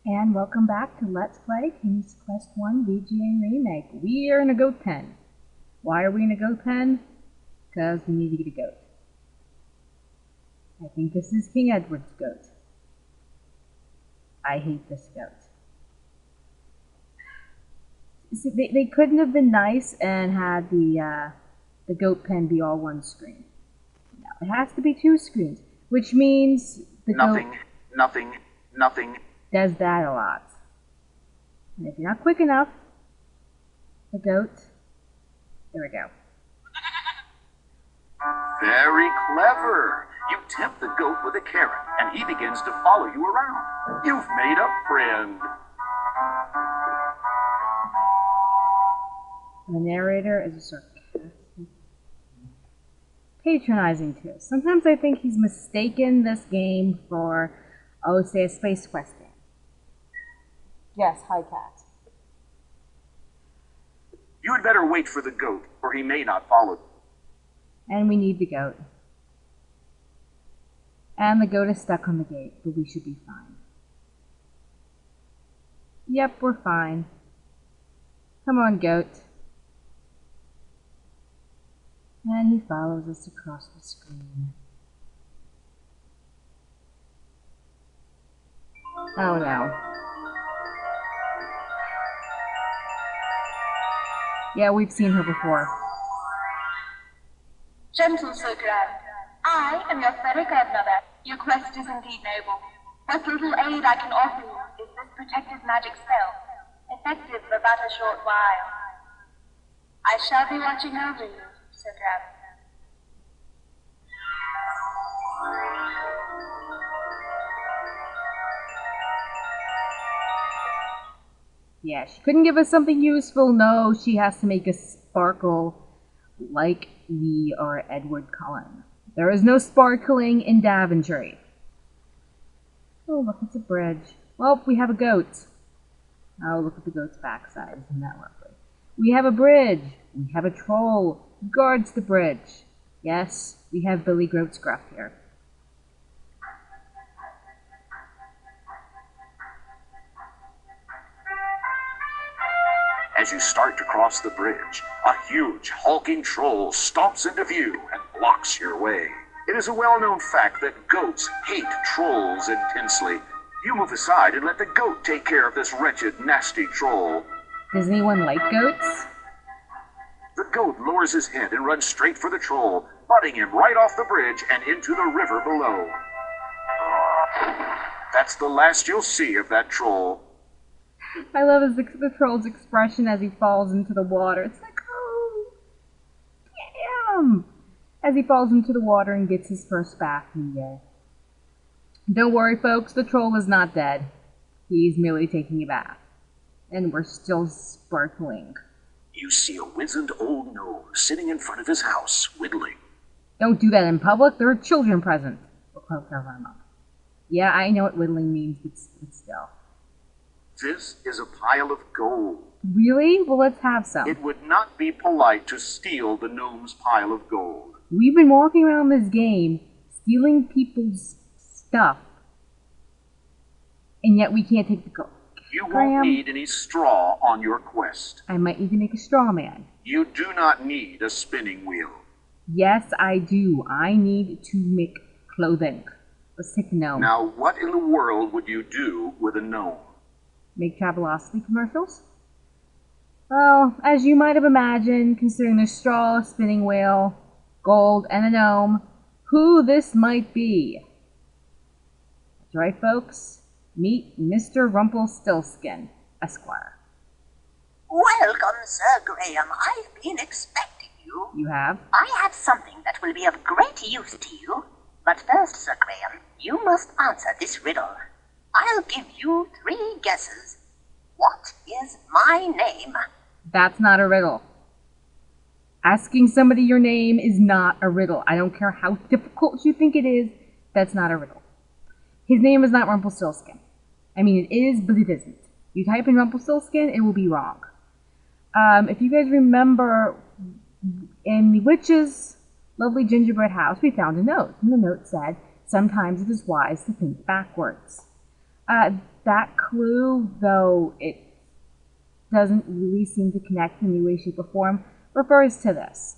And welcome back to Let's Play King's Quest 1 VGA Remake. We are in a goat pen. Why are we in a goat pen? Because we need to get a goat. I think this is King Edward's goat. I hate this goat. See, they couldn't have been nice and had the goat pen be all one screen. No, it has to be two screens, which means the goat Nothing. does that a lot. And if you're not quick enough, the goat, there we go. Very clever. You tempt the goat with a carrot, and he begins to follow you around. You've made a friend. The narrator is a sarcastic, patronizing twist. Sometimes I think he's mistaken this game for, say, a Space Quest game. Yes, hi, cat. You had better wait for the goat, or he may not follow you. And we need the goat. And the goat is stuck on the gate, but we should be fine. Yep, we're fine. Come on, goat. And he follows us across the screen. Oh no. Yeah, we've seen her before. Gentle Sir Grand, I am your fairy godmother. Your quest is indeed noble. What little aid I can offer you is this protective magic spell, effective for but a short while. I shall be watching over you, Sir Grand. Yeah, she couldn't give us something useful. No, she has to make us sparkle like we are Edward Cullen. There is no sparkling in Daventery. Oh, look, it's a bridge. Well, we have a goat. Oh, look at the goat's backside. Isn't that lovely? We have a bridge. We have a troll who guards the bridge. Yes, we have Billy Goat Scruff here. As you start to cross the bridge, a huge, hulking troll stomps into view and blocks your way. It is a well-known fact that goats hate trolls intensely. You move aside and let the goat take care of this wretched, nasty troll. Does anyone like goats? The goat lowers his head and runs straight for the troll, butting him right off the bridge and into the river below. That's the last you'll see of that troll. I love the troll's expression as he falls into the water. It's like, oh, damn! As he falls into the water and gets his first bath in the day. Don't worry, folks, the troll is not dead. He's merely taking a bath. And we're still sparkling. You see a wizened old gnome sitting in front of his house, whittling. Don't do that in public. There are children present. Yeah, I know what whittling means, but still. This is a pile of gold. Really? Well, let's have some. It would not be polite to steal the gnome's pile of gold. We've been walking around this game, stealing people's stuff, and yet we can't take the gold. You won't need any straw on your quest. I might need to make a straw man. You do not need a spinning wheel. Yes, I do. I need to make clothing. Let's take the gnome. Now, what in the world would you do with a gnome? Make Travelocity commercials? Well, as you might have imagined, considering the straw, spinning wheel, gold, and a gnome, who this might be. That's right, folks. Meet Mr. Rumpelstiltskin, Esquire. Welcome, Sir Graham. I've been expecting you. You have? I have something that will be of great use to you. But first, Sir Graham, you must answer this riddle. I'll give you 3 guesses. What is my name? That's not a riddle. Asking somebody your name is not a riddle. I don't care how difficult you think it is, that's not a riddle. His name is not Rumpelstiltskin. I mean, it is, but it isn't. You type in Rumpelstiltskin, it will be wrong. If you guys remember, in the witch's lovely gingerbread house, we found a note. And the note said, sometimes it is wise to think backwards. That clue, though it doesn't really seem to connect in any way, shape, or form, refers to this.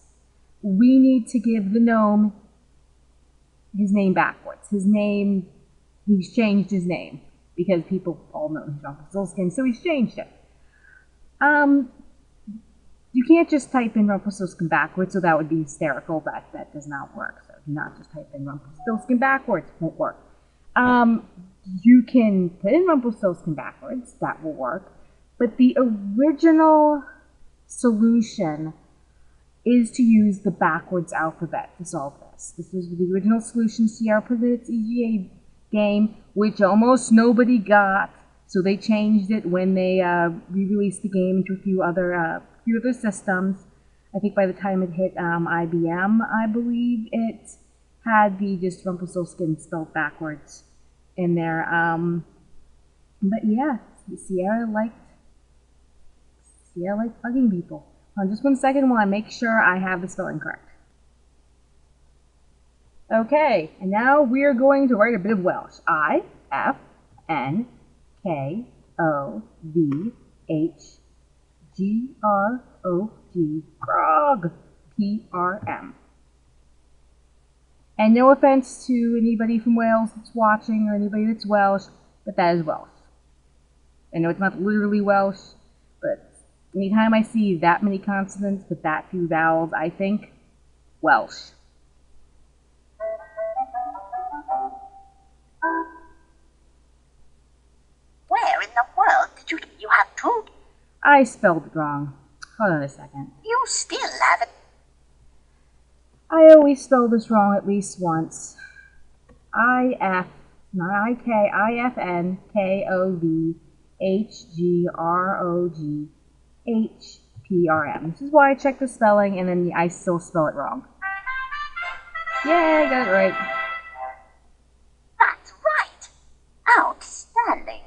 We need to give the gnome his name backwards. His name, he's changed his name because people all know he's Rumpelstiltskin, so he's changed it. You can't just type in Rumpelstiltskin backwards, so that would be hysterical. That does not work. So do not just type in Rumpelstiltskin backwards. It won't work. You can put in Rumpelstiltskin backwards. That will work. But the original solution is to use the backwards alphabet to solve this. This was the original solution Sierra put in its VGA game, which almost nobody got. So they changed it when they re-released the game into a few other systems. I think by the time it hit IBM, I believe it had the just Rumpelstiltskin spelled backwards in there. But yeah, Sierra liked bugging people. Hold on just 1 second while I make sure I have the spelling correct. Okay, and now we're going to write a bit of Welsh. I-F-N-K-O-V-H-G-R-O-G, grog, P-R-M. And no offense to anybody from Wales that's watching or anybody that's Welsh, but that is Welsh. I know it's not literally Welsh, but anytime I see that many consonants with that few vowels, I think Welsh. Where in the world did you have two? I spelled it wrong. Hold on a second. You still haven't. I always spell this wrong at least once. I-F-N-K-O-V-H-G-R-O-G-H-P-R-M. This is why I check the spelling and then I still spell it wrong. Yay, I got it right. That's right. Outstanding.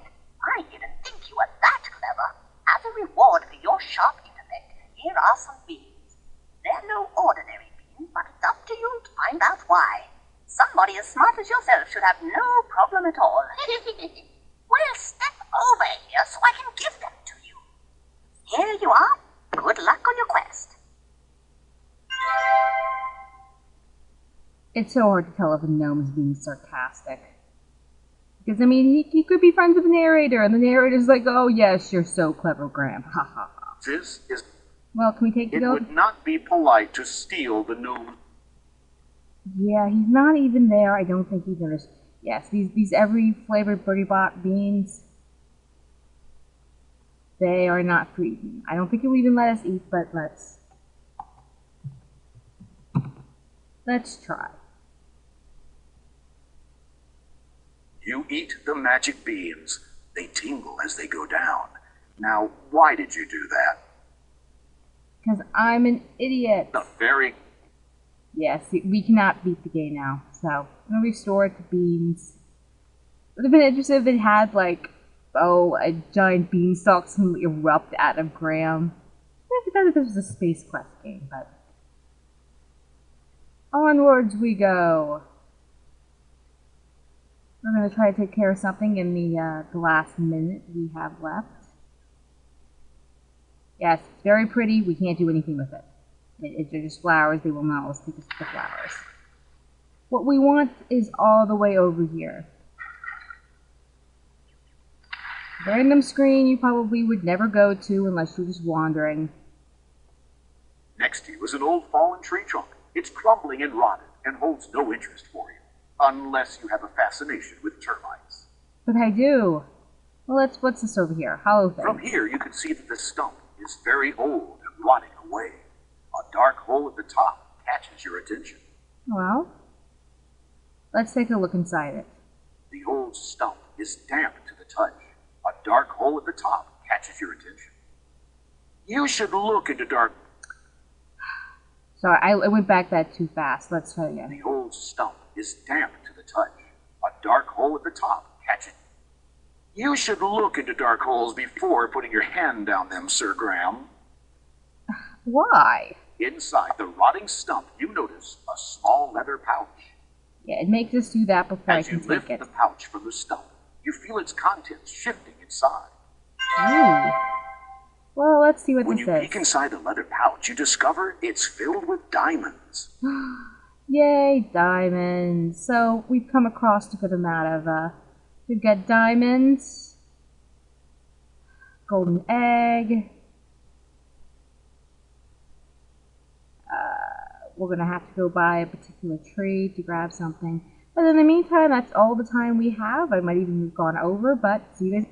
I didn't think you were that clever. As a reward for your sharp intellect, here are some beans. They're no ordinary beans, but it's up to you to find out why. Somebody as smart as yourself should have no problem at all. Well, step over here so I can give them to you. Here you are. Good luck on your quest. It's so hard to tell if a gnome is being sarcastic. Because, I mean, he could be friends with the narrator, and the narrator's like, oh, yes, you're so clever, Graham. Ha ha ha. This is. Well, can we take the It go? would not be polite to steal the gnome. Yeah, he's not even there. I don't think he noticed. Yes, these every flavored Birdie Bot beans, they are not free. I don't think he'll even let us eat, but let's try. You eat the magic beans. They tingle as they go down. Now, why did you do that? Because I'm an idiot. The very. Yes, we cannot beat the game now. So, I'm going to restore it to beans. Would have been interesting if it had, like, a giant beanstalk suddenly erupt out of Graham. I forgot if this was a Space Quest game, but. Onwards we go. We're going to try to take care of something in the last minute we have left. Yes, it's very pretty. We can't do anything with it. They're just flowers. They will not let us take us to the flowers. What we want is all the way over here. The random screen you probably would never go to unless you're just wandering. Next to you is an old fallen tree trunk. It's crumbling and rotted and holds no interest for you. Unless you have a fascination with termites. But I do. Well, what's this over here? Hollow thing. From here, you can see that the stump is very old and rotting away. A dark hole at the top catches your attention. Well, let's take a look inside it. The old stump is damp to the touch. A dark hole at the top catches your attention. You should look into dark... Sorry, I went back that too fast. Let's try again. The old stump is damp to the touch. A dark hole at the top catches... You should look into dark holes before putting your hand down them, Sir Graham. Why? Inside the rotting stump, you notice a small leather pouch. Yeah, it makes us do that before I As you can lift take it. the pouch from the stump, You feel its contents shifting inside. Ooh. Well, let's see what When this you is. peek inside the leather pouch, you discover it's filled with diamonds. Yay, diamonds. So, we've come across a good amount of, we've got diamonds, golden egg. We're gonna have to go by a particular tree to grab something. But in the meantime, that's all the time we have. I might even have gone over, but see you guys.